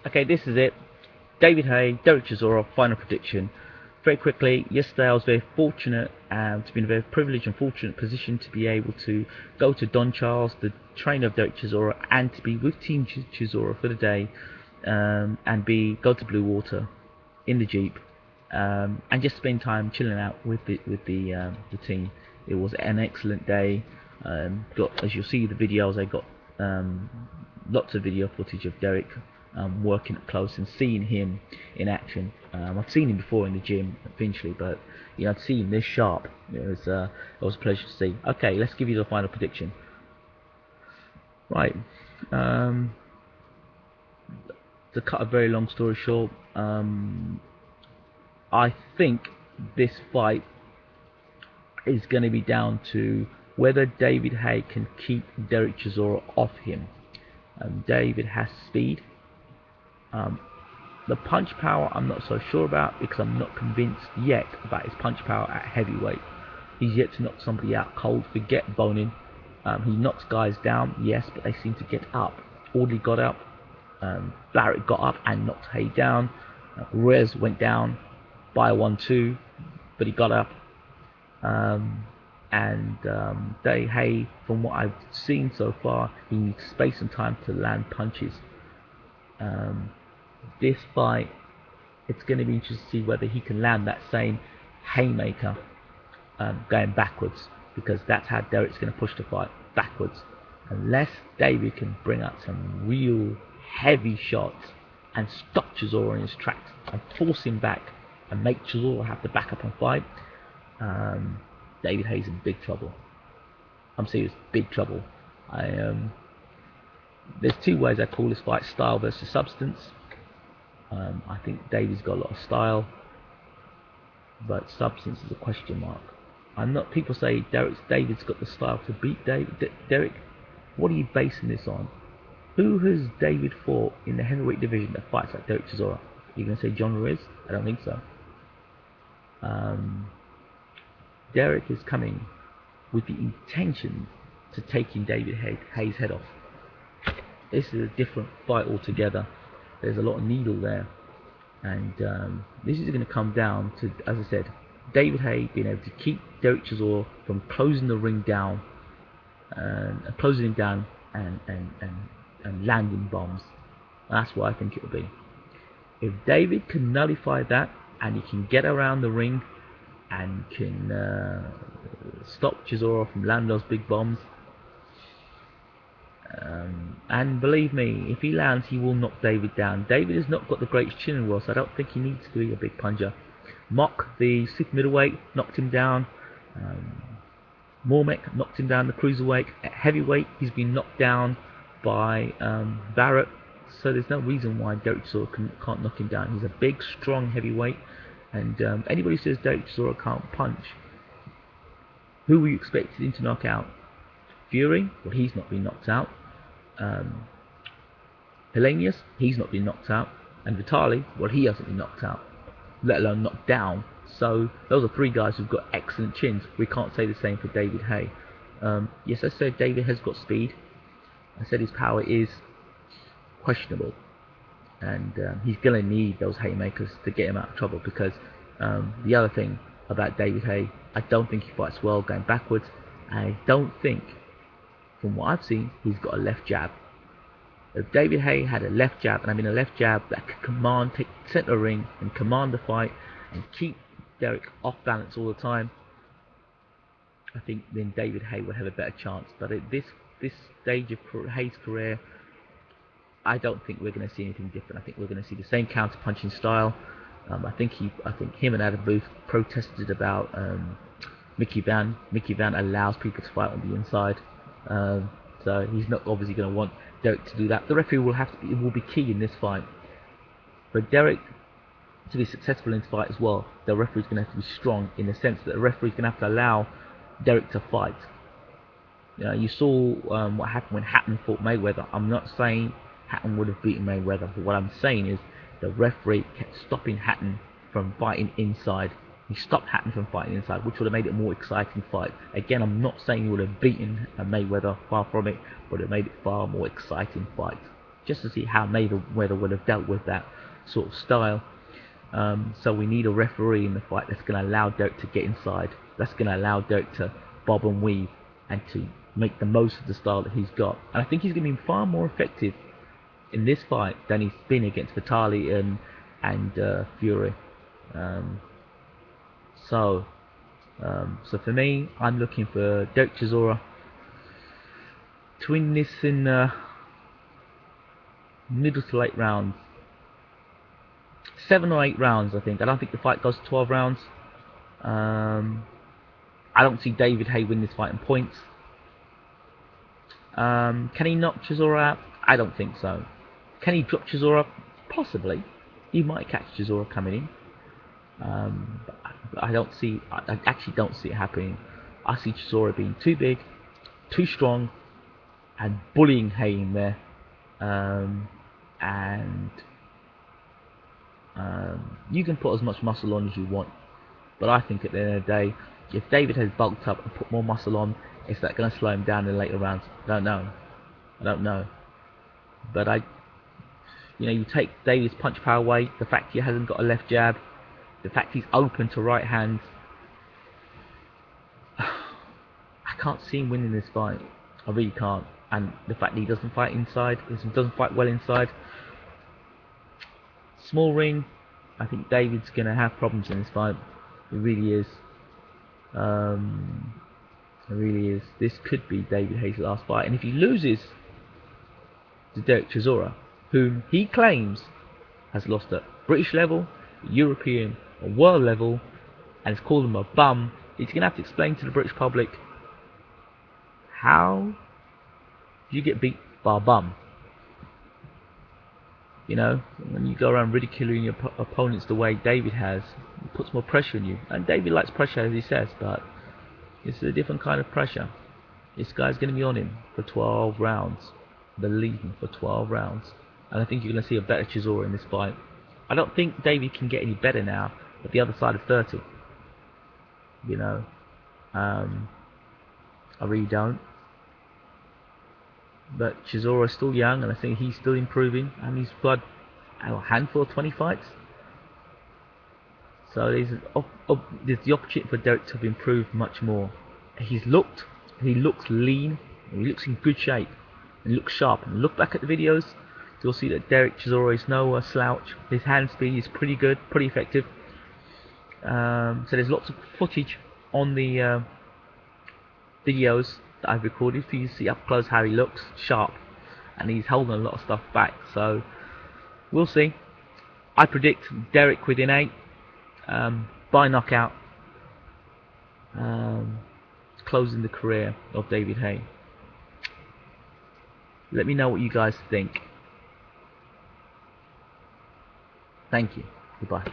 Okay, this is it. David Haye, Dereck Chisora, final prediction. Very quickly, yesterday I was very fortunate to be in a very privileged and fortunate position to be able to go to Don Charles, the trainer of Dereck Chisora, and to be with Team Chisora for the day, and go to Blue Water in the Jeep, and just spend time chilling out with the team. It was an excellent day. As you'll see the videos, I got lots of video footage of Dereck working up close and seeing him in action. I've seen him before in the gym eventually, but I'd seen him this sharp. It was a pleasure to see. Okay, let's give you the final prediction. Right. To cut a very long story short, I think this fight is going to be down to whether David Haye can keep Dereck Chisora off him. David has speed. The punch power I'm not so sure about, because I'm not convinced yet about his punch power at heavyweight. He's yet to knock somebody out cold. Forget boning. He knocks guys down, yes, but they seem to get up. Audley got up. Barrett got up and knocked Haye down. Rez went down by 1-2, but he got up. Haye, from what I've seen so far, he needs space and time to land punches. This fight, it's going to be interesting to see whether he can land that same haymaker going backwards, because that's how Dereck's going to push the fight, backwards. Unless David can bring out some real heavy shots and stop Chisora in his tracks and force him back and make Chisora have to back up and fight, David Haye's in big trouble. I'm serious, big trouble. There's two ways I call this fight: style versus substance. I think David's got a lot of style, but substance is a question mark. People say David's got the style to beat Dereck. What are you basing this on? Who has David fought in the heavyweight division that fights like Dereck Chisora? Are you going to say John Ruiz? I don't think so. Dereck is coming with the intention to taking David Haye's head off. This is a different fight altogether. There's a lot of needle there, and this is going to come down to, as I said, David Haye being able to keep Dereck Chisora from closing the ring down, and landing bombs. That's what I think it will be. If David can nullify that, and he can get around the ring and can stop Chisora from landing those big bombs, and believe me, if he lands, he will knock David down. David has not got the greatest chin in the world, so I don't think he needs to be a big puncher. Mock, the super middleweight, knocked him down. Mormek knocked him down, the cruiserweight. At heavyweight, he's been knocked down by Barrett, so there's no reason why Dereck Chisora can't knock him down. He's a big, strong heavyweight, and anybody who says Dereck Chisora can't punch, who were you expecting him to knock out? Fury? Well, he's not been knocked out. Helenius? He's not been knocked out. And Vitali? Well, he hasn't been knocked out, let alone knocked down. So those are three guys who've got excellent chins. We can't say the same for David Haye. Yes, I said David has got speed. I said his power is questionable, and he's going to need those haymakers to get him out of trouble, because the other thing about David Haye, I don't think he fights well going backwards. I don't think, from what I've seen, he's got a left jab. If David Haye had a left jab, and I mean a left jab that could take center ring and command the fight and keep Dereck off balance all the time, I think then David Haye would have a better chance. But at this stage of Haye's career, I don't think we're going to see anything different. I think we're going to see the same counter-punching style. I think him and Adam Booth protested about Mickey Van. Mickey Van allows people to fight on the inside, so he's not obviously going to want Dereck to do that. The referee will be key in this fight. For Dereck to be successful in this fight as well, the referee's going to have to be strong, in the sense that the referee's going to have to allow Dereck to fight. You saw what happened when Hatton fought Mayweather. I'm not saying Hatton would have beaten Mayweather, but what I'm saying is the referee kept stopping Hatton from fighting inside. He stopped Hatton from fighting inside, which would have made it a more exciting fight. Again, I'm not saying he would have beaten Mayweather, far from it, but it made it a far more exciting fight. just to see how Mayweather would have dealt with that sort of style. So we need a referee in the fight that's going to allow Dereck to get inside, that's going to allow Dereck to bob and weave and to make the most of the style that he's got. And I think he's going to be far more effective in this fight than he's been against Vitali and Fury. So for me, I'm looking for Dereck Chisora to win this in middle to late rounds. 7 or 8 rounds, I think. I don't think the fight goes to 12 rounds. I don't see David Haye win this fight in points. Can he knock Chisora out? I don't think so. Can he drop Chisora? Possibly. He might catch Chisora coming in. But I actually don't see it happening. I see Chisora being too big, too strong, and bullying Haye in there. You can put as much muscle on as you want, but I think at the end of the day, if David has bulked up and put more muscle on, is that going to slow him down in later rounds? I don't know. But you take David's punch power away, the fact he hasn't got a left jab, the fact he's open to right hands, I can't see him winning this fight. I really can't. And the fact that he doesn't fight inside, doesn't fight well inside. Small ring, I think David's going to have problems in this fight. It really is. It really is. This could be David Haye's last fight. And if he loses to Dereck Chisora, whom he claims has lost at British level, European, or world level, and has called him a bum, he's going to have to explain to the British public, how do you get beat by a bum? When you go around ridiculing your opponents the way David has, it puts more pressure on you. And David likes pressure, as he says, but it's a different kind of pressure. This guy's going to be on him for 12 rounds. Believe me, for 12 rounds. And I think you're going to see a better Chisora in this fight. I don't think David can get any better now at the other side of 30. I really don't. But Chisora's still young, and I think he's still improving, and he's got a handful of 20 fights. So there's the opportunity for Dereck to improve much more. He looks lean, he looks in good shape, and he looks sharp. And look back at the videos, you'll see that Dereck Chisora is no slouch. His hand speed is pretty good, pretty effective. So there's lots of footage on the videos that I've recorded for you to see up close how he looks sharp, and he's holding a lot of stuff back. So we'll see. I predict Dereck within 8 by knockout, closing the career of David Haye. Let me know what you guys think. Thank you. Goodbye.